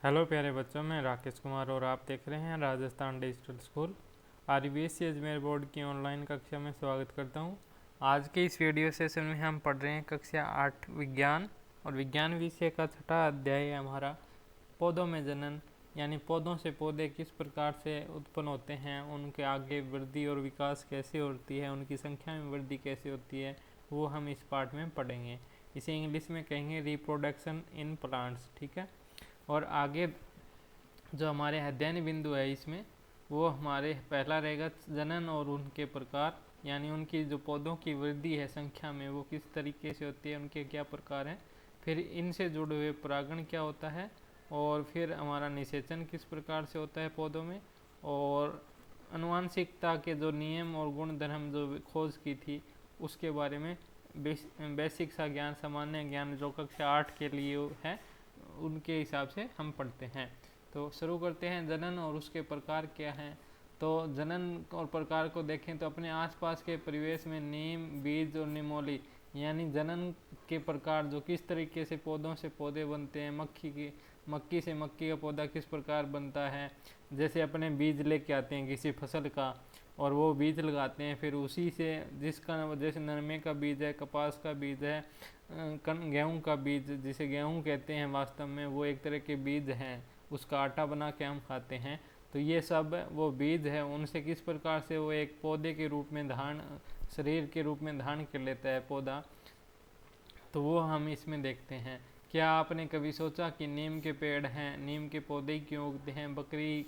Hello प्यारे बच्चों, मैं राकेश कुमार और आप देख रहे हैं Rajasthan digital school. RBSC Ajmer board की ऑनलाइन कक्षा में स्वागत करता हूं। आज के इस वीडियो सेशन में हम पढ़ रहे हैं कक्षा 8 विज्ञान और विज्ञान विषय का छठा अध्याय है हमारा पौधों में जनन, यानी पौधों से पौधे किस प्रकार से उत्पन्न होते हैं, उनके आगे वृद्धि और विकास कैसे होती है, उनकी संख्या में वृद्धि कैसे होती है, वो हम इस पार्ट में पढ़ेंगे। इसे इंग्लिश में कहेंगे रिप्रोडक्शन इन प्लांट्स। ठीक है। और आगे जो हमारे अध्ययन बिंदु है इसमें वो हमारे पहला रहेगा जनन और उनके प्रकार, यानी उनकी जो पौधों की वृद्धि है संख्या में वो किस तरीके से होती है, उनके क्या प्रकार हैं, फिर इनसे जुड़े हुए परागण क्या होता है, और फिर हमारा निषेचन किस प्रकार से होता है पौधों में, और अनुवांशिकता के जो नियम और गुण धर्म जो खोज की थी उसके बारे में बेसिक सा ज्ञान, सामान्य ज्ञान जो कक्षा 8 के लिए है उनके हिसाब से हम पढ़ते हैं। तो शुरू करते हैं। जनन और उसके प्रकार क्या हैं। तो जनन और प्रकार को देखें तो अपने आसपास के परिवेश में नीम, बीज और निमोली, यानी जनन के प्रकार जो किस तरीके से पौधों से पौधे बनते हैं, मक्की से मक्की का पौधा किस प्रकार बनता है। जैसे अपने बीज लेके आते हैं किसी फसल का और वो बीज लगाते हैं, फिर उसी से जिसका जैसे नरमे का बीज है, कपास का बीज है, गेहूं का बीज जिसे गेहूं कहते हैं वास्तव में वो एक तरह के बीज हैं, उसका आटा बना के हम खाते हैं। तो ये सब वो बीज है, उनसे किस प्रकार से वो एक पौधे के रूप में धारण, शरीर के रूप में धारण कर लेता है पौधा, तो वो हम इसमें देखते हैं। क्या आपने कभी सोचा कि नीम के पेड़ हैं, नीम के पौधे क्यों उगते हैं, बकरी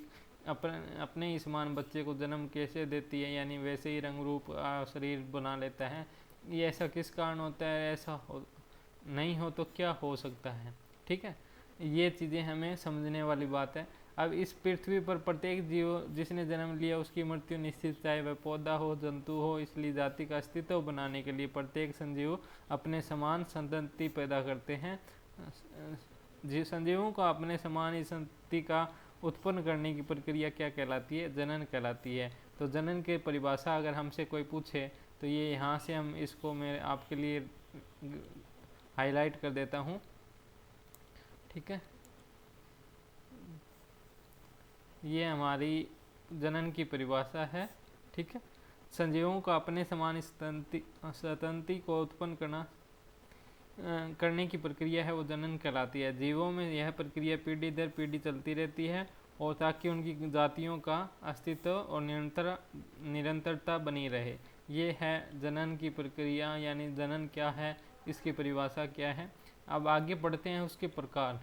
अपने ही समान बच्चे को जन्म कैसे देती है, यानी वैसे ही रंग रूप शरीर बना लेता है, ये ऐसा किस कारण होता है, ऐसा नहीं हो तो क्या हो सकता है। ठीक है, ये चीज़ें हमें समझने वाली बात है। अब इस पृथ्वी पर प्रत्येक जीव जिसने जन्म लिया उसकी मृत्यु निश्चित, चाहे वह पौधा हो, जंतु हो। इसलिए जाति का अस्तित्व बनाने के लिए प्रत्येक संजीव अपने समान संतति पैदा करते हैं। संजीवों को अपने समान ही संतति का उत्पन्न करने की प्रक्रिया क्या कहलाती है, जनन कहलाती है। तो जनन के परिभाषा अगर हमसे कोई पूछे तो ये यहाँ से हम इसको मैं आपके लिए हाईलाइट कर देता हूँ। ठीक है, ये हमारी जनन की परिभाषा है। ठीक है, संजीवों का अपने समान संतति को उत्पन्न करने की प्रक्रिया है वो जनन कहलाती है। जीवों में यह प्रक्रिया पीढ़ी दर पीढ़ी चलती रहती है और ताकि उनकी जातियों का अस्तित्व और निरंतरता बनी रहे। ये है जनन की प्रक्रिया, यानी जनन क्या है, इसकी परिभाषा क्या है। अब आगे बढ़ते हैं उसके प्रकार।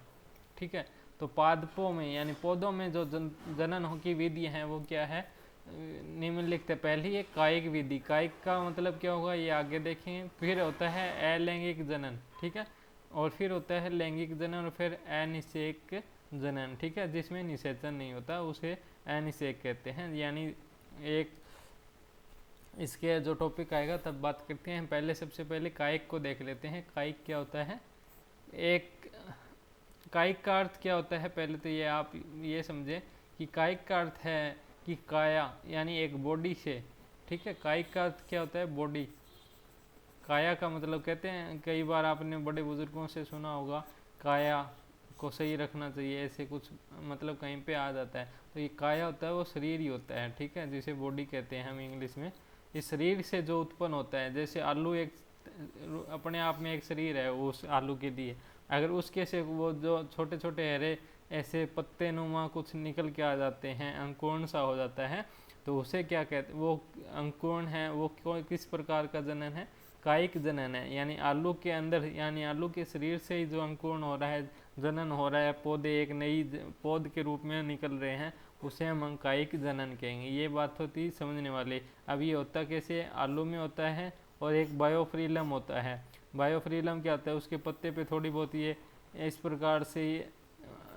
ठीक है, तो पादपों में यानी पौधों में जो जनन की विधि है वो क्या है, निम्नलिखित है। पहली है कायिक विधि। कायिक का मतलब क्या होगा ये आगे देखेंगे। फिर होता है अलैंगिक जनन। ठीक है, और फिर होता है लैंगिक जनन और फिर अनिषेक जनन। ठीक है, जिसमें निषेचन नहीं होता उसे अनिषेक कहते हैं। यानी एक इसके जो टॉपिक आएगा तब बात करते हैं। पहले सबसे पहले कायिक को देख लेते हैं। कायिक क्या होता है। एक कायिक का अर्थ क्या होता है, पहले तो ये आप ये समझे कि कायिक का अर्थ है कि काया, यानी एक बॉडी से। ठीक है, कायिक का अर्थ क्या होता है, बॉडी। काया का मतलब कहते हैं, कई बार आपने बड़े बुजुर्गों से सुना होगा काया को सही रखना चाहिए, ऐसे कुछ मतलब कहीं पे आ जाता है। तो ये काया होता है वो शरीर ही होता है। ठीक है, जिसे बॉडी कहते हैं हम इंग्लिश में। इस शरीर से जो उत्पन्न होता है, जैसे आलू एक अपने आप में एक शरीर है उस आलू के लिए, अगर उसके से वो जो छोटे छोटे हरे ऐसे पत्ते नुमा कुछ निकल के आ जाते हैं, अंकुरण सा हो जाता है, तो उसे क्या कहते, वो अंकुरण है, वो किस प्रकार का जनन है, कायिक जनन है। यानी आलू के अंदर, यानी आलू के शरीर से ही जो अंकुरण हो रहा है, जनन हो रहा है, पौधे एक नई पौध के रूप में निकल रहे हैं, उसे हम कायिक जनन कहेंगे। ये बात होती है समझने वाली। अब ये होता कैसे, आलू में होता है और एक बायोफ्रीलम होता है। बायोफ्रीलम क्या होता है, उसके पत्ते पे थोड़ी बहुत ये इस प्रकार से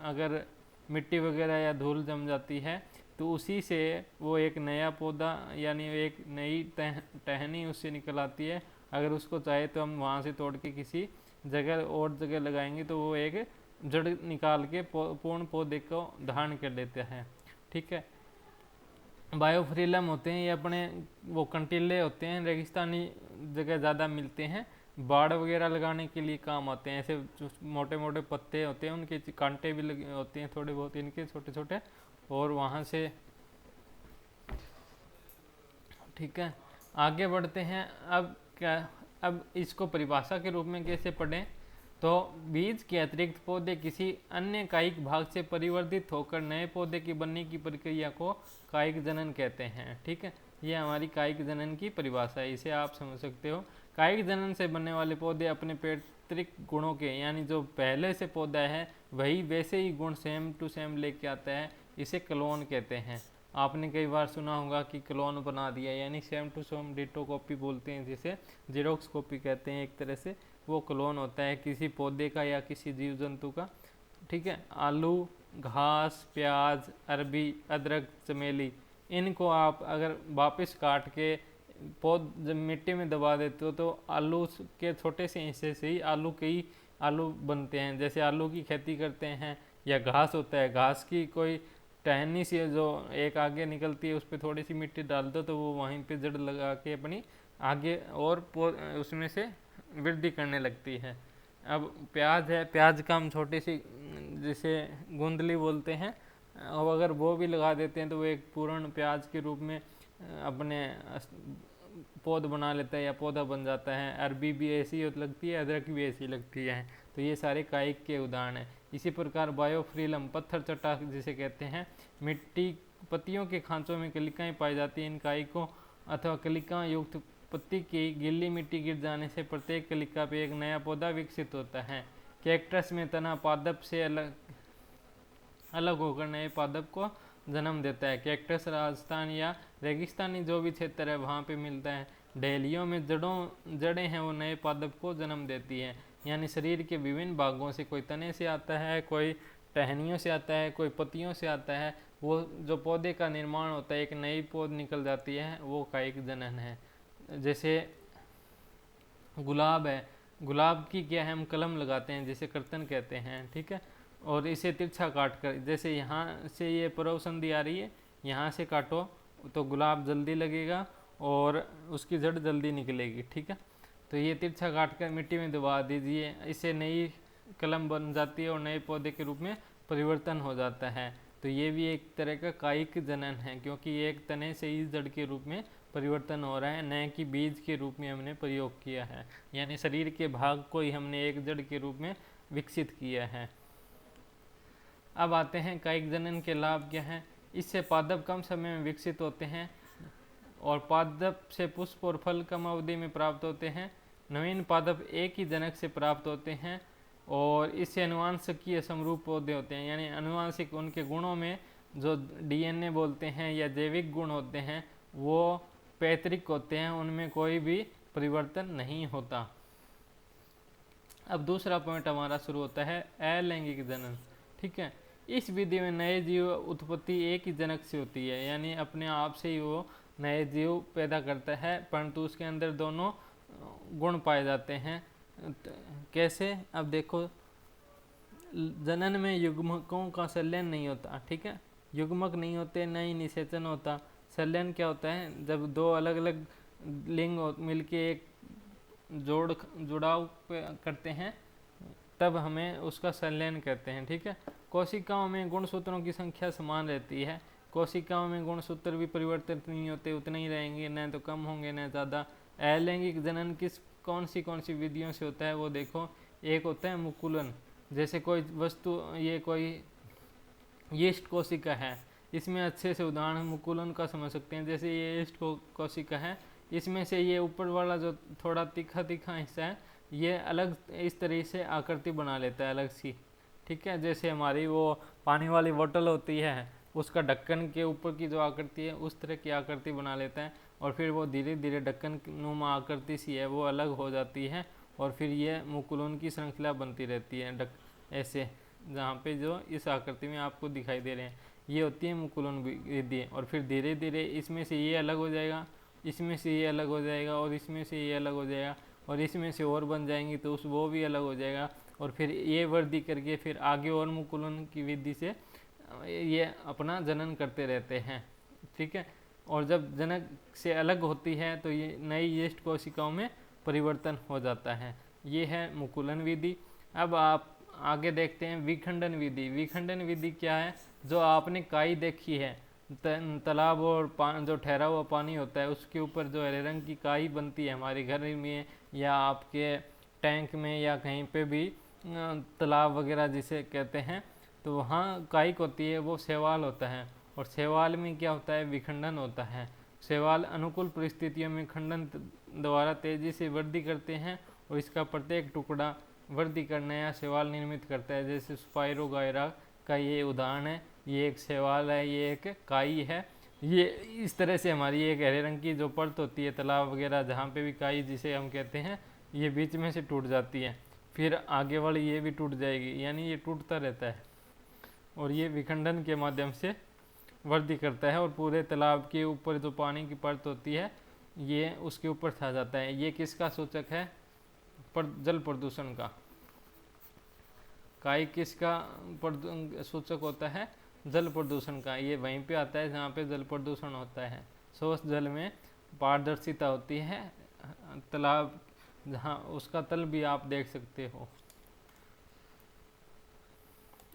अगर मिट्टी वगैरह या धूल जम जाती है तो उसी से वो एक नया पौधा यानी एक नई टहनी उससे निकल आती है। अगर उसको चाहे तो हम वहाँ से तोड़ के किसी जगह और जगह लगाएंगे तो वो एक जड़ निकाल के पूर्ण पौधे को धारण कर लेते हैं। ठीक है, बायोफ्रीलम होते हैं ये अपने वो कंटीले होते हैं, रेगिस्तानी जगह ज़्यादा मिलते हैं, बाड़ वगैरह लगाने के लिए काम आते हैं। ऐसे जो मोटे मोटे पत्ते होते हैं उनके कांटे भी लगे होते हैं थोड़े बहुत इनके छोटे छोटे, और वहाँ से ठीक है आगे बढ़ते हैं। अब क्या, अब इसको परिभाषा के रूप में कैसे पढ़ें, तो बीज के अतिरिक्त पौधे किसी अन्य कायिक भाग से परिवर्तित होकर नए पौधे की बनने की प्रक्रिया को कायिक जनन कहते हैं। ठीक है, ये हमारी कायिक जनन की परिभाषा है, इसे आप समझ सकते हो। कायिक जनन से बनने वाले पौधे अपने पैतृक गुणों के, यानी जो पहले से पौधा है वही वैसे ही गुण सेम टू सेम लेके आता है, इसे क्लोन कहते हैं। आपने कई बार सुना होगा कि क्लोन बना दिया, यानी same to same ditto copy बोलते हैं, जिसे जेरोक्स कॉपी कहते हैं एक तरह से। वो क्लोन होता है किसी पौधे का या किसी जीव जंतु का। ठीक है, आलू, घास, प्याज, अरबी, अदरक, चमेली, इनको आप अगर वापस काट के पौध जब मिट्टी में दबा देते हो तो आलू के छोटे से हिस्से से ही कई आलू बनते हैं। जैसे आलू की खेती करते हैं, या घास होता है, घास की कोई टहनी सी जो एक आगे निकलती है, उस पर थोड़ी सी मिट्टी डाल दो तो वो वहीं पे जड़ लगा के अपनी आगे और उसमें से वृद्धि करने लगती है। अब प्याज है, प्याज का हम छोटी सी जिसे गुंदली बोलते हैं, अब अगर वो भी लगा देते हैं तो वो एक पूर्ण प्याज के रूप में अपने पौध बना लेता है या पौधा बन जाता है। अरबी भी ऐसी लगती है, अदरक भी ऐसी लगती है। तो ये सारे कायिक के उदाहरण हैं। इसी प्रकार बायोफ्रिलम, पत्थर चट्टा जिसे कहते हैं, मिट्टी पत्तियों के खांचों में कलिकाएं पाई जाती हैं। इन कायिकों अथवा कलिका युक्त पत्ती की गीली मिट्टी गिर जाने से प्रत्येक कलिका पे एक नया पौधा विकसित होता है। कैक्टस में तना पादप से अलग होकर नए पादप को जन्म देता है। कैक्टस राजस्थान या रेगिस्तानी जो भी क्षेत्र है वहाँ पे मिलता है। डेलियों में जड़ें हैं वो नए पादप को जन्म देती है। यानी शरीर के विभिन्न भागों से, कोई तने से आता है, कोई टहनियों से आता है, कोई पत्तियों से आता है, वो जो पौधे का निर्माण होता है, एक नई पौध निकल जाती है, वो कायिक जनन है। जैसे गुलाब है, गुलाब की क्या है, हम कलम लगाते हैं जिसे कर्तन कहते हैं। ठीक है, और इसे तिरछा काट कर, जैसे यहाँ से ये परव संधि आ रही है, यहाँ से काटो तो गुलाब जल्दी लगेगा और उसकी जड़ जल्दी निकलेगी। ठीक है, तो ये तिरछा काट कर मिट्टी में दबा दीजिए, इससे नई कलम बन जाती है और नए पौधे के रूप में परिवर्तन हो जाता है। तो ये भी एक तरह का कायिक जनन है, क्योंकि एक तने से इस जड़ के रूप में परिवर्तन हो रहा है, न कि बीज के रूप में हमने प्रयोग किया है। यानी शरीर के भाग को ही हमने एक जड़ के रूप में विकसित किया है। अब आते हैं कायिक जनन के लाभ क्या हैं। इससे पादप कम समय में विकसित होते हैं और पादप से पुष्प और फल कम अवधि में प्राप्त होते हैं। नवीन पादप एक ही जनक से प्राप्त होते हैं और इससे अनुवांशिकीय समरूप पौधे होते हैं। यानी अनुवांशिक उनके गुणों में जो डीएनए बोलते हैं या जैविक गुण होते हैं वो पैतृक होते हैं, उनमें कोई भी परिवर्तन नहीं होता। अब दूसरा पॉइंट हमारा शुरू होता है अलैंगिक जनन। ठीक है, इस विधि में नए जीव उत्पत्ति एक ही जनक से होती है, यानी अपने आप से ही वो नए जीव पैदा करता है, परंतु उसके अंदर दोनों गुण पाए जाते हैं। कैसे, अब देखो, जनन में युग्मकों का संलयन नहीं होता। ठीक है, युग्मक नहीं होते, न ही निषेचन होता। संलयन क्या होता है, जब दो अलग अलग लिंग मिलके एक जुड़ाव करते हैं तब हमें उसका संलयन कहते हैं। ठीक है, कोशिकाओं में गुणसूत्रों की संख्या समान रहती है। कोशिकाओं में गुणसूत्र भी परिवर्तित नहीं होते, उतने ही रहेंगे, न तो कम होंगे न ज़्यादा। अलैंगिक जनन कौन सी विधियों से होता है वो देखो। एक होता है मुकुलन, जैसे कोई वस्तु, ये कोई यीस्ट कोशिका है, इसमें अच्छे से उदाहरण मुकुलन का समझ सकते हैं। जैसे ये यीस्ट कोशिका है, इसमें से ये ऊपर वाला जो थोड़ा तीखा हिस्सा है ये अलग इस तरह से आकृति बना लेता है अलग सी। ठीक है, जैसे हमारी वो पानी वाली बोतल होती है, उसका ढक्कन के ऊपर की जो आकृति है उस तरह की आकृति बना लेता है, और फिर वो धीरे धीरे ढक्कन नुमा आकृति सी है वो अलग हो जाती है, और फिर ये मुकुलन की श्रृंखला बनती रहती है ऐसे, जहाँ पे जो इस आकृति में आपको दिखाई दे रहे हैं ये होती है मुकुलन विधि। और फिर धीरे धीरे इसमें से ये अलग हो जाएगा, इसमें से ये अलग हो जाएगा, और इसमें से ये अलग हो जाएगा, और इसमें से और बन जाएंगी तो वो भी अलग हो जाएगा, और फिर ये वृद्धि करके फिर आगे और मुकुलन की विधि से ये अपना जनन करते रहते हैं। ठीक है, और जब जनक से अलग होती है तो ये नई यीस्ट कोशिकाओं में परिवर्तन हो जाता है। ये है मुकुलन विधि। अब आप आगे देखते हैं विखंडन विधि। विखंडन विधि क्या है? जो आपने काई देखी है, तालाब और जो ठहरा हुआ पानी होता है उसके ऊपर जो हरे रंग की काई बनती है हमारे घर में या आपके टैंक में या कहीं पे भी तालाब वगैरह जिसे कहते हैं, तो वहाँ काई होती है, वो शैवाल होता है। और शैवाल में क्या होता है? विखंडन होता है। शैवाल अनुकूल परिस्थितियों में खंडन द्वारा तेजी से वृद्धि करते हैं और इसका प्रत्येक टुकड़ा वृद्धि कर नया शैवाल निर्मित करता है। जैसे स्पाइरोगायरा का ये उदाहरण है, ये एक शैवाल है, ये एक काई है। ये इस तरह से हमारी एक हरे रंग की जो परत होती है तालाब वगैरह जहाँ पे भी काई जिसे हम कहते हैं, ये बीच में से टूट जाती है, फिर आगे वाली ये भी टूट जाएगी, यानी ये टूटता रहता है और ये विखंडन के माध्यम से वृद्धि करता है और पूरे तालाब के ऊपर जो पानी की परत होती है ये उसके ऊपर छा जाता है। ये किसका सूचक है? जल प्रदूषण का। काई किसका सूचक होता है? जल प्रदूषण का। ये वहीं पे आता है जहाँ पे जल प्रदूषण होता है। स्वच्छ जल में पारदर्शिता होती है, तालाब जहाँ उसका तल भी आप देख सकते हो।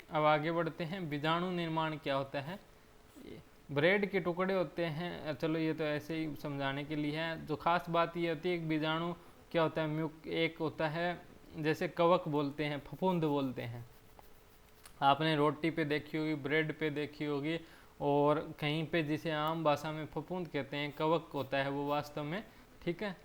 अब आगे बढ़ते हैं, बीजाणु निर्माण क्या होता है? ब्रेड के टुकड़े होते हैं, चलो ये तो ऐसे ही समझाने के लिए है। जो खास बात ये होती है कि बीजाणु क्या होता है? म्यूक एक होता है, जैसे कवक बोलते हैं, फफूंद बोलते हैं। आपने रोटी पे देखी होगी, ब्रेड पे देखी होगी, और कहीं पे जिसे आम भाषा में फफूंद कहते हैं, कवक होता है वो वास्तव में, ठीक है।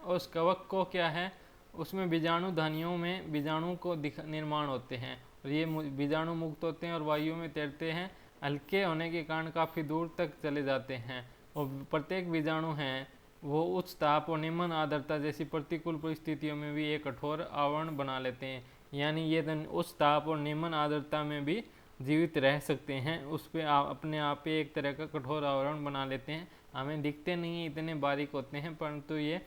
उस कवक को क्या है, उसमें बीजाणु धानियों में बीजाणु को निर्माण होते हैं और ये बीजाणु मुक्त होते हैं और वायु में तैरते हैं। हल्के होने के कारण काफ़ी दूर तक चले जाते हैं और प्रत्येक बीजाणु हैं वो उच्च ताप और निम्न आर्द्रता जैसी प्रतिकूल परिस्थितियों में भी एक कठोर आवरण बना लेते हैं। यानी ये उच्च ताप और निम्न आर्द्रता में भी जीवित रह सकते हैं, उस पर अपने आप पे एक तरह का कठोर आवरण बना लेते हैं। हमें दिखते नहीं इतने बारीक होते हैं, परंतु ये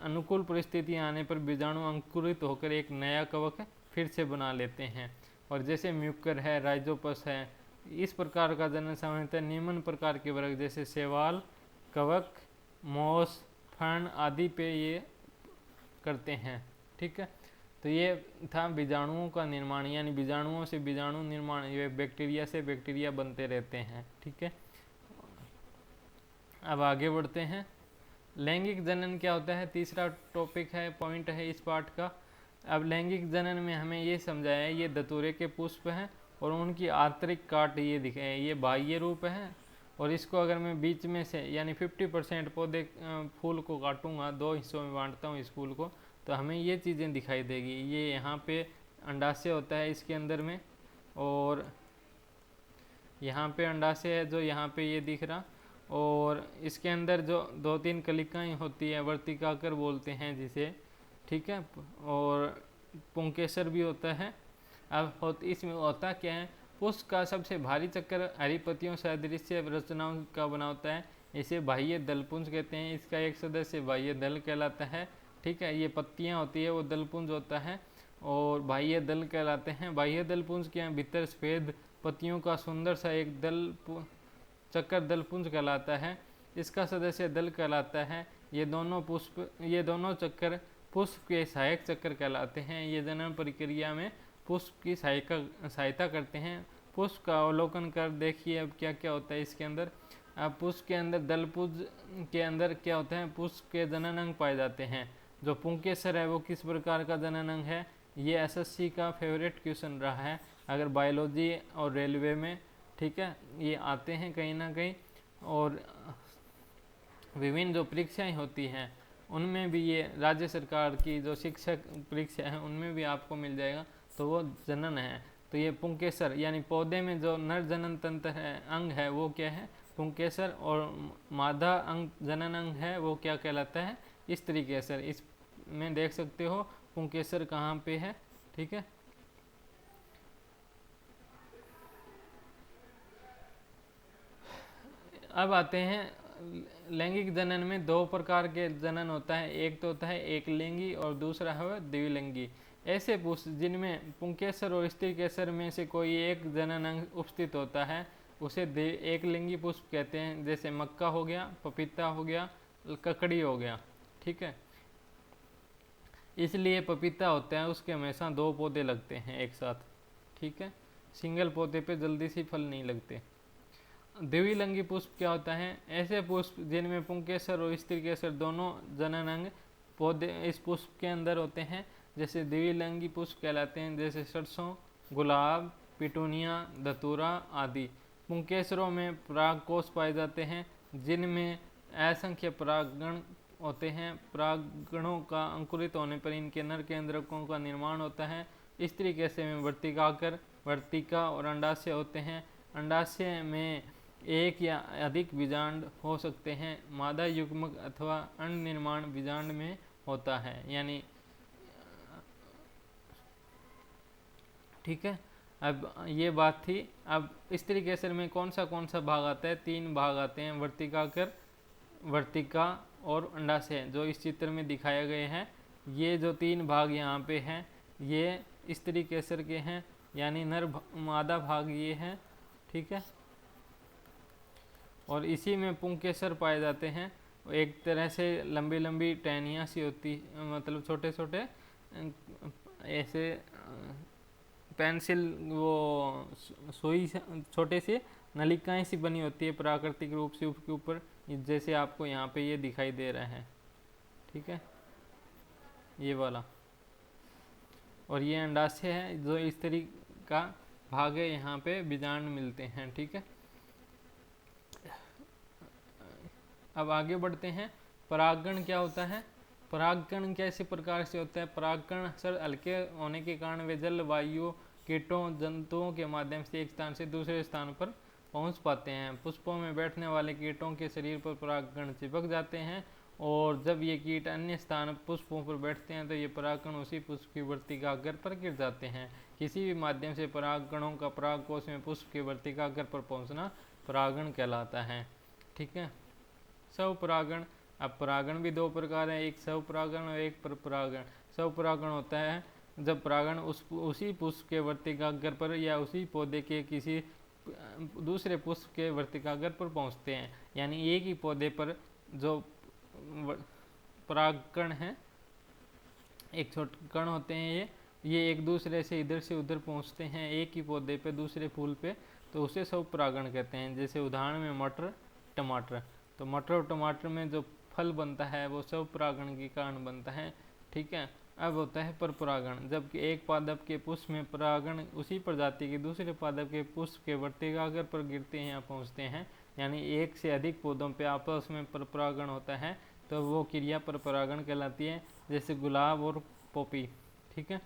अनुकूल परिस्थितियाँ आने पर बीजाणु अंकुरित होकर एक नया कवक फिर से बना लेते हैं। और जैसे म्यूकर है, राइजोपस है, इस प्रकार का जनन सामान्यतः निम्न प्रकार के वर्ग जैसे शैवाल, कवक, मोस, फर्न आदि पे ये करते हैं, ठीक है। तो ये था बीजाणुओं का निर्माण, यानी बीजाणुओं से बीजाणु निर्माण, ये बैक्टीरिया से बैक्टीरिया बनते रहते हैं, ठीक है। अब आगे बढ़ते हैं, लैंगिक जनन क्या होता है? तीसरा टॉपिक है, पॉइंट है इस पार्ट का। अब लैंगिक जनन में हमें ये समझाया है, ये धतूरे के पुष्प हैं और उनकी आंतरिक काट ये दिखे हैं, ये बाह्य रूप है। और इसको अगर मैं बीच में से यानी 50% पौधे फूल को काटूंगा, दो हिस्सों में बांटता हूँ इस फूल को, तो हमें ये चीज़ें दिखाई देगी। ये यहाँ पे अंडाशय होता है इसके अंदर में, और यहाँ पे अंडाशय है जो यहाँ पे ये दिख रहा, और इसके अंदर जो 2-3 कलिकाएँ होती है, वर्तिकाकर बोलते हैं जिसे, ठीक है। और पुंकेसर भी होता है। अब इसमें होता क्या है, पुष्प का सबसे भारी चक्कर हरी पत्तियों सदृश्य रचनाओं का बना होता है, इसे बाह्य दलपुंज कहते हैं। इसका एक सदस्य बाह्य दल कहलाता है, ठीक है। ये पत्तियां होती है वो दलपुंज होता है और बाह्य दल कहलाते हैं। बाह्य दलपुंज के भीतर सफेद पत्तियों का सुंदर सा एक चक्कर दलपुंज कहलाता है, इसका सदस्य दल कहलाता है। ये दोनों चक्कर पुष्प के सहायक चक्कर कहलाते हैं। ये जनन प्रक्रिया में पुष्प की सहायता करते हैं। पुष्प का अवलोकन कर देखिए अब क्या क्या होता है इसके अंदर। अब पुष्प के अंदर दलपुंज के अंदर क्या होता है, पुष्प के जनन अंग पाए जाते हैं। जो पुंकेसर है वो किस प्रकार का जनन अंग है, ये एसएससी का फेवरेट क्वेश्चन रहा है अगर बायोलॉजी और रेलवे में, ठीक है, ये आते हैं कहीं ना कहीं। और विभिन्न जो परीक्षाएं होती हैं उनमें भी ये राज्य सरकार की जो शिक्षक परीक्षा है उनमें भी आपको मिल जाएगा, तो वो जनन है। तो ये पुंकेसर यानी पौधे में जो नर जनन तंत्र है, अंग है, वो क्या है, पुंकेसर, और मादा अंग जनन अंग है वो क्या कहलाता है, इस तरीके से इसमें देख सकते हो पुंकेसर कहाँ पे है, ठीक है। अब आते हैं लैंगिक जनन में 2 प्रकार के जनन होता है, एक तो होता है एक लिंगी और दूसरा है द्विलिंगी। ऐसे पुष्प जिनमें पुंकेसर और स्त्री केसर में से कोई एक जनन अंग उपस्थित होता है उसे एक लिंगी पुष्प कहते हैं। जैसे मक्का हो गया, पपीता हो गया, ककड़ी हो गया, ठीक है। इसलिए पपीता होता है उसके हमेशा 2 पौधे लगते हैं एक साथ, ठीक है। सिंगल पौधे पे जल्दी से फल नहीं लगते। द्विलिंगी पुष्प क्या होता है? ऐसे पुष्प जिनमें पुंकेसर और स्त्री केसर दोनों जननांग पौधे इस पुष्प के अंदर होते हैं, जैसे द्विलिंगी पुष्प कहलाते हैं, जैसे सरसों, गुलाब, पिटूनिया, धतूरा आदि। पुंकेसरों में परागकोश पाए जाते हैं जिनमें असंख्य परागण होते हैं। परागणों का अंकुरित होने पर इनके नर केंद्रकों का निर्माण होता है। स्त्री केसर में वर्तिकाकर, वर्तिका और अंडाशय होते हैं। अंडाशय में एक या अधिक बीजांड हो सकते हैं। मादा युग्मक अथवा अंड निर्माण बीजांड में होता है, यानी ठीक है। अब ये बात थी। अब स्त्री केसर में कौन सा भाग आता है? 3 भाग आते हैं, वर्तिकाकर, वर्तिका और अंडाशय, जो इस चित्र में दिखाए गए हैं। ये जो 3 भाग यहाँ पे हैं ये स्त्री केसर के हैं, यानी नर मादा भाग ये हैं, ठीक है। और इसी में पुंकेसर पाए जाते हैं। एक तरह से लंबी लंबी टहनियाँ सी होती, मतलब छोटे छोटे ऐसे पेंसिल वो सुई छोटे से नलिकाएं सी बनी होती है प्राकृतिक रूप से उसके ऊपर, जैसे आपको यहाँ पे ये दिखाई दे रहा है, ठीक है, ये वाला। और ये अंडाशय है जो इस तरीके का भाग है, यहाँ पे बीजांड मिलते हैं, ठीक है। अब आगे बढ़ते हैं। परागण क्या होता है? परागण कैसे प्रकार से होता है? परागण अक्सर हल्के होने के कारण वे जल, वायु, कीटों, जंतुओं के माध्यम से एक स्थान से दूसरे स्थान पर पहुंच पाते हैं। पुष्पों में बैठने वाले कीटों के शरीर पर परागकण चिपक जाते हैं और जब ये कीट अन्य स्थान पुष्पों पर बैठते हैं तो ये परागकण उसी पुष्प की वर्तिकाग्र पर गिर जाते हैं। किसी भी माध्यम से परागकणों का परागकोश में पुष्प की वर्तिकाग्र पर पहुंचना परागण कहलाता है, ठीक है। स्वपरागण। अब परागण भी 2 प्रकार है, एक स्वपरागण और एक परपरागण। स्वपरागण होता है जब परागण उसी पुष्प के वर्तिकाग्र पर या उसी पौधे के किसी दूसरे पुष्प के वर्तिकाग्र पर पहुंचते हैं, यानी एक ही पौधे पर जो परागकण है, एक छोटे कण होते हैं, ये एक दूसरे से इधर से उधर पहुंचते हैं एक ही पौधे पे दूसरे फूल पे, तो उसे स्वपरागण कहते हैं। जैसे उदाहरण में मटर, टमाटर। तो मटर और टमाटर में जो फल बनता है वो स्वपरागण के कारण बनता है, ठीक है। अब होता है परपरागण, जबकि एक पादप के पुष्प में परागण उसी प्रजाति के दूसरे पादप के पुष्प के वर्तिकाग्र पर गिरते हैं या पहुंचते हैं, यानी एक से अधिक पौधों पे आपस में परपरागण होता है, तो वो क्रिया परपरागण कहलाती है। जैसे गुलाब और पोपी, ठीक है।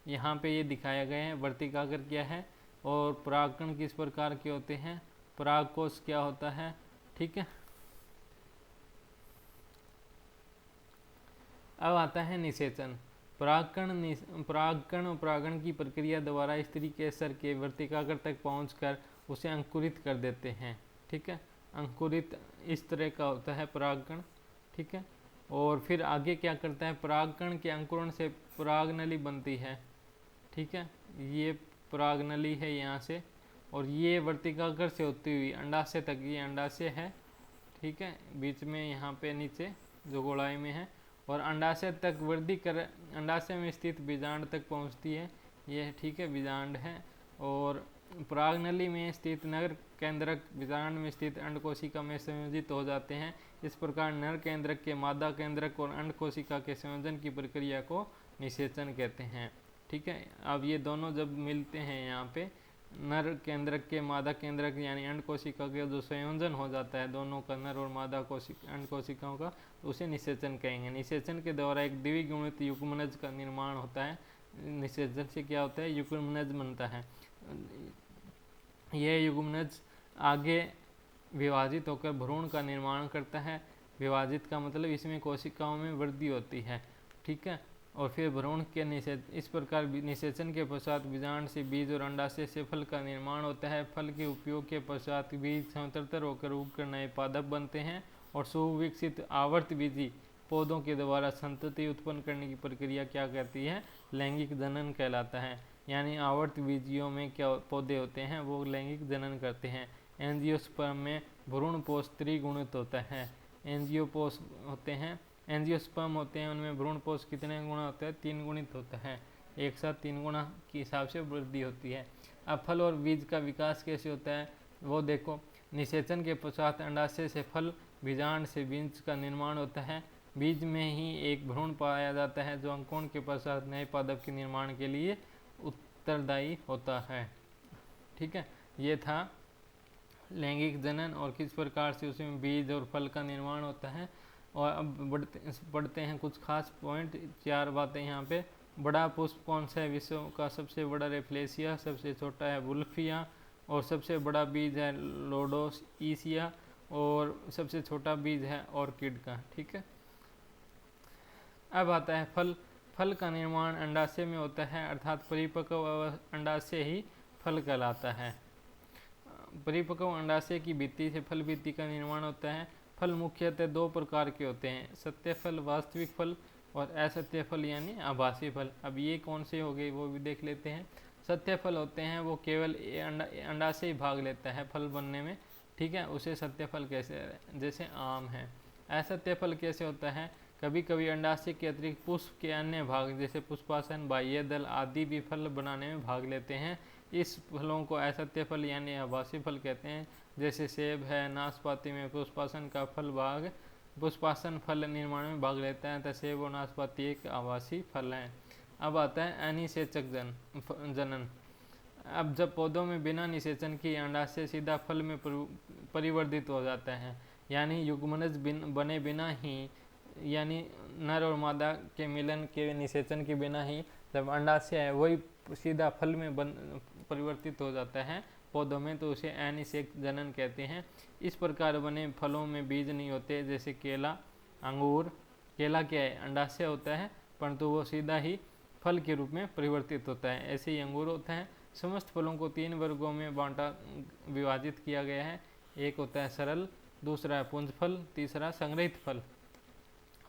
यहाँ पे ये दिखाया गया है वर्तिकाग्र क्या है और परागकण किस प्रकार के होते हैं, परागकोश क्या होता है, ठीक है। अब आता है निषेचन। परागकण और परागण की प्रक्रिया द्वारा स्त्री केसर के वर्तिकाग्र तक पहुंचकर उसे अंकुरित कर देते हैं, ठीक है। अंकुरित इस तरह का होता है परागकण, ठीक है। और फिर आगे क्या करता है, परागकण के अंकुरण से परागनली बनती है, ठीक है। ये परागनली है यहाँ से, और ये वर्तिकाग्र से होती हुई अंडाशय तक, ये अंडाशय है, ठीक है, बीच में यहाँ पे नीचे जो गोलाई में है, और अंडाशय तक वृद्धि कर अंडाशय में स्थित बीजांड तक पहुँचती है, ये ठीक है बीजांड है। और परागनली में स्थित नर केंद्रक बीजांड में स्थित अंड कोशिका में संयोजित हो जाते हैं। इस प्रकार नर केंद्रक के मादा केंद्रक और अंड कोशिका के संयोजन की प्रक्रिया को निषेचन कहते हैं, ठीक है। अब ये दोनों जब मिलते हैं यहाँ पे, नर केंद्रक के मादा केंद्रक यानी अंड कोशिका के जो संयोजन हो जाता है दोनों का, नर और मादा अंड कोशिकाओं का, उसे निषेचन कहेंगे। निषेचन के द्वारा एक द्विगुणित युग्मनज का निर्माण होता है। निषेचन से क्या होता है, युग्मनज बनता है। यह युग्मनज आगे विभाजित होकर भ्रूण का निर्माण करता है। विभाजित का मतलब इसमें कोशिकाओं में वृद्धि होती है, ठीक है। और फिर भ्रूण के इस प्रकार निषेचन के पश्चात बीजांड से बीज और अंडाशय से फल का निर्माण होता है। फल के उपयोग के पश्चात बीज स्वतंत्र होकर उगकर नए पादप बनते हैं और सुविकसित आवर्त बीजी पौधों के द्वारा संतति उत्पन्न करने की प्रक्रिया क्या कहती है, लैंगिक जनन कहलाता है। यानी आवर्त बीजियों में क्या पौधे होते हैं वो लैंगिक जनन करते हैं। एंजियोस्पर्म में भ्रूण पोष त्रिगुणित होता है एंजियोपोस होते हैं, एंजियोस्पर्म होते हैं, उनमें भ्रूणपोष कितने गुना होता है? 3 गुणित होता है, एक साथ 3 गुना के हिसाब से वृद्धि होती है। अब फल और बीज का विकास कैसे होता है वो देखो। निषेचन के पश्चात अंडाशय से फल, बीजांड से बीज का निर्माण होता है। बीज में ही एक भ्रूण पाया जाता है जो अंकुरण के पश्चात नए पादप के निर्माण के लिए उत्तरदायी होता है। ठीक है, ये था लैंगिक जनन और किस प्रकार से उसमें बीज और फल का निर्माण होता है। और अब बढ़ते हैं कुछ खास पॉइंट, 4 बातें यहाँ पे। बड़ा पुष्प कौन सा है? विश्व का सबसे बड़ा रेफ्लेसिया, सबसे छोटा है वुल्फिया, और सबसे बड़ा बीज है लोडोसिया, और सबसे छोटा बीज है ऑर्किड का। ठीक है, अब आता है फल। फल का निर्माण अंडाशय में होता है, अर्थात परिपक्व अंडाशय ही फल कहलाता है। परिपक्व अंडाशय की भित्ति से फल भित्ति का निर्माण होता है। फल मुख्यतः 2 प्रकार के होते हैं, सत्य फल वास्तविक फल और असत्य फल यानी आभासी फल। अब ये कौन से हो गए वो भी देख लेते हैं। सत्य फल होते हैं वो केवल अंडाशय ही भाग लेता है फल बनने में। ठीक है, उसे सत्य फल कैसे, जैसे आम है। असत्य फल कैसे होता है? कभी कभी अंडाशय के अतिरिक्त पुष्प के अन्य भाग जैसे पुष्पासन, बाह्य दल आदि भी फल बनाने में भाग लेते हैं। इस फलों को असत्य फल यानी आभासी फल कहते हैं। जैसे सेब है, नाशपाती में पुष्पासन का फल भाग, पुष्पासन फल निर्माण में भाग लेता है, तथा सेब और नाशपाती एक आभासी फल है। अब आता है अनिषेचक जनन। अब जब पौधों में बिना निषेचन की अंडाशय सीधा फल में परिवर्तित हो जाता है, यानी युग्मनज बने बिना ही, यानी नर और मादा के मिलन के निषेचन के बिना ही जब अंडाशय है वही सीधा फल में परिवर्तित हो जाता है पौधों में, तो उसे अनिषेक जनन कहते हैं। इस प्रकार बने फलों में बीज नहीं होते, जैसे केला, अंगूर। केला क्या है? अंडाशय होता है परंतु वो सीधा ही फल के रूप में परिवर्तित होता है। ऐसे ही अंगूर होता है। समस्त फलों को 3 वर्गों में विभाजित किया गया है। एक होता है सरल, दूसरा है पुंज फल, तीसरा संग्रहित फल।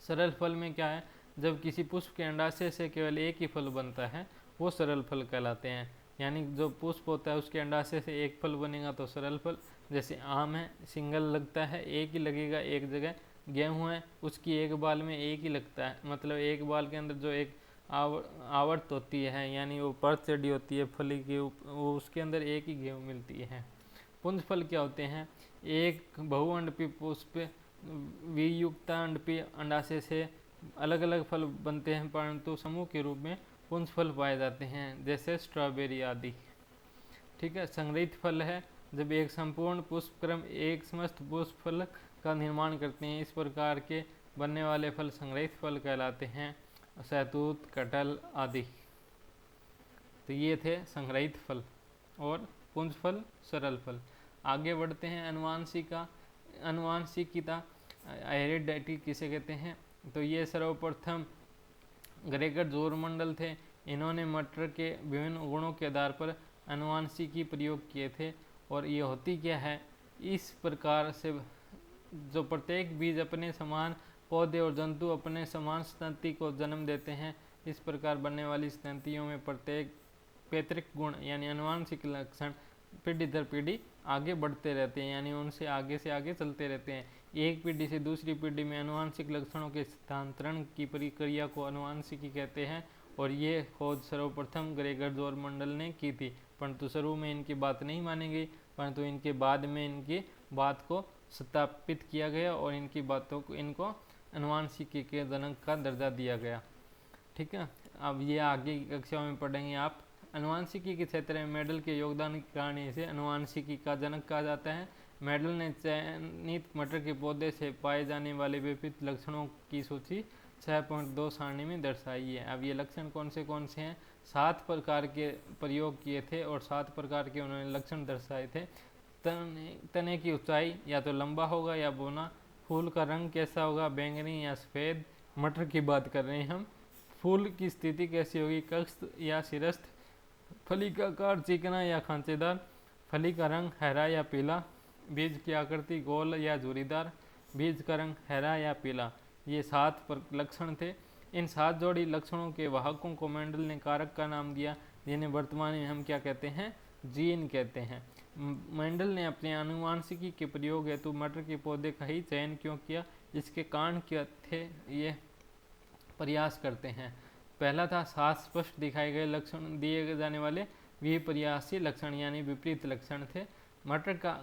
सरल फल में क्या है? जब किसी पुष्प के अंडाशय से केवल एक ही फल बनता है वो सरल फल कहलाते हैं। यानी जो पुष्प होता है उसके अंडाशय से एक फल बनेगा तो सरल फल। जैसे आम है, सिंगल लगता है, एक ही लगेगा एक जगह। गेहूँ है, उसकी एक बाल में एक ही लगता है, मतलब एक बाल के अंदर जो एक आवर्त होती है, यानी वो परत चढ़ी होती है फली की, वो उसके अंदर एक ही गेहूँ मिलती है। पुंज फल क्या होते हैं? एक बहुअंडपी पुष्प वियुक्तांडपी अंडाशय से अलग अलग फल बनते हैं, परंतु समूह के रूप में पुंज फल पाए जाते हैं, जैसे स्ट्रॉबेरी आदि। ठीक है, संग्रहित फल है जब एक संपूर्ण पुष्पक्रम एक समस्त पुष्प फल का निर्माण करते हैं। इस प्रकार के बनने वाले फल संग्रहित फल कहलाते हैं, सहतूत, कटहल आदि। तो ये थे संग्रहित फल और पुंज फल, सरल फल। आगे बढ़ते हैं अनुवांशिकता, हेरिडिटी किसे कहते हैं? तो ये सर्वप्रथम ग्रेगर जोरमंडल थे। इन्होंने मटर के विभिन्न गुणों के आधार पर अनुवांशिकी प्रयोग किए थे। और ये होती क्या है? इस प्रकार से जो प्रत्येक बीज अपने समान, पौधे और जंतु अपने समान संतति को जन्म देते हैं। इस प्रकार बनने वाली संततियों में प्रत्येक पैतृक गुण यानी अनुवांशिक लक्षण पीढ़ी दर पीढ़ी आगे बढ़ते रहते हैं, यानी उनसे आगे से आगे चलते रहते हैं। एक पीढ़ी से दूसरी पीढ़ी में अनुवांशिक लक्षणों के स्थानांतरण की प्रक्रिया को अनुवांशिकी कहते हैं। और ये खोज सर्वप्रथम ग्रेगर जोरमंडल ने की थी, परंतु शुरू में इनकी बात नहीं मानी गई, परंतु इनके बाद में इनकी बात को सत्यापित किया गया और इनकी बातों को इनको अनुवांशिकी के जनक का दर्जा दिया गया। ठीक है, अब ये आगे की कक्षाओं में पढ़ेंगे आप। अनुवांशिकी के क्षेत्र में मेडल के योगदान के कारण इसे अनुवांशिकी का जनक कहा जाता है। मेडल ने चयनित मटर के पौधे से पाए जाने वाले विभिन्न लक्षणों की सूची 6.2 सारणी में दर्शाई है। अब ये लक्षण कौन से हैं? 7 प्रकार के प्रयोग किए थे और 7 प्रकार के उन्होंने लक्षण दर्शाए थे। तने की ऊंचाई या तो लंबा होगा या बोना। फूल का रंग कैसा होगा? बैंगनी या सफ़ेद। मटर की बात कर रहे हैं हम। फूल की स्थिति कैसी होगी? कक्ष या सिरस्थ। फली का आकार चिकना या खांचेदार। फली का रंग हरा या पीला। बीज की आकृति गोल या झुर्रीदार। बीज का रंग हरा या पीला। ये 7 लक्षण थे। इन 7 जोड़ी लक्षणों के वाहकों को मेंडल ने कारक का नाम दिया, जिन्हें वर्तमान में हम क्या कहते हैं? जीन कहते हैं। मेंडल ने अपने आनुवांशिकी के प्रयोग हेतु मटर के पौधे का ही चयन क्यों किया? इसके कारण क्या थे ये प्रयास करते हैं। पहला था साफ स्पष्ट दिखाए गए लक्षण दिए जाने वाले विपर्यासी लक्षण यानी विपरीत लक्षण थे। मटर का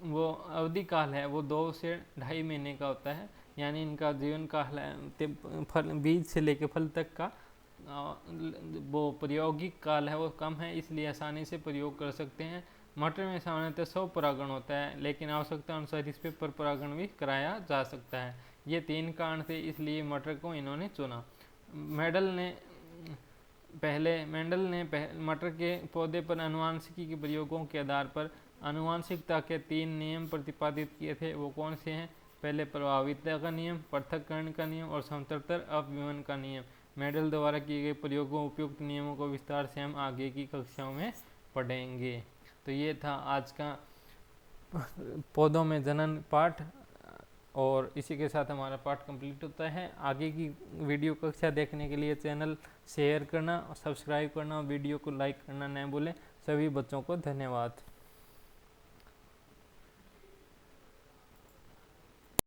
वो अवधि काल है वो 2 से 2.5 महीने का होता है, यानी इनका जीवन काल है फल बीज से लेकर फल तक का वो प्रायोगिक काल है वो कम है, इसलिए आसानी से प्रयोग कर सकते हैं। मटर में सामान्यतः 100 परागण होता है, लेकिन आवश्यकता अनुसार इस पर परागण भी कराया जा सकता है। ये 3 कारण थे, इसलिए मटर को इन्होंने चुना। मेंडल ने मटर के पौधे पर आनुवांशिकी के प्रयोगों के आधार पर आनुवांशिकता के 3 नियम प्रतिपादित किए थे। वो कौन से हैं? पहले प्रभाविता का नियम, पृथक्करण का नियम और समांतर अपव्यवन का नियम। मेंडल द्वारा किए गए प्रयोगों उपयुक्त नियमों को विस्तार से हम आगे की कक्षाओं में पढ़ेंगे। तो ये था आज का पौधों में जनन पाठ, और इसी के साथ हमारा पाठ कंप्लीट होता है। आगे की वीडियो कक्षा देखने के लिए चैनल शेयर करना, सब्सक्राइब करना और वीडियो को लाइक करना न भूलें। सभी बच्चों को धन्यवाद।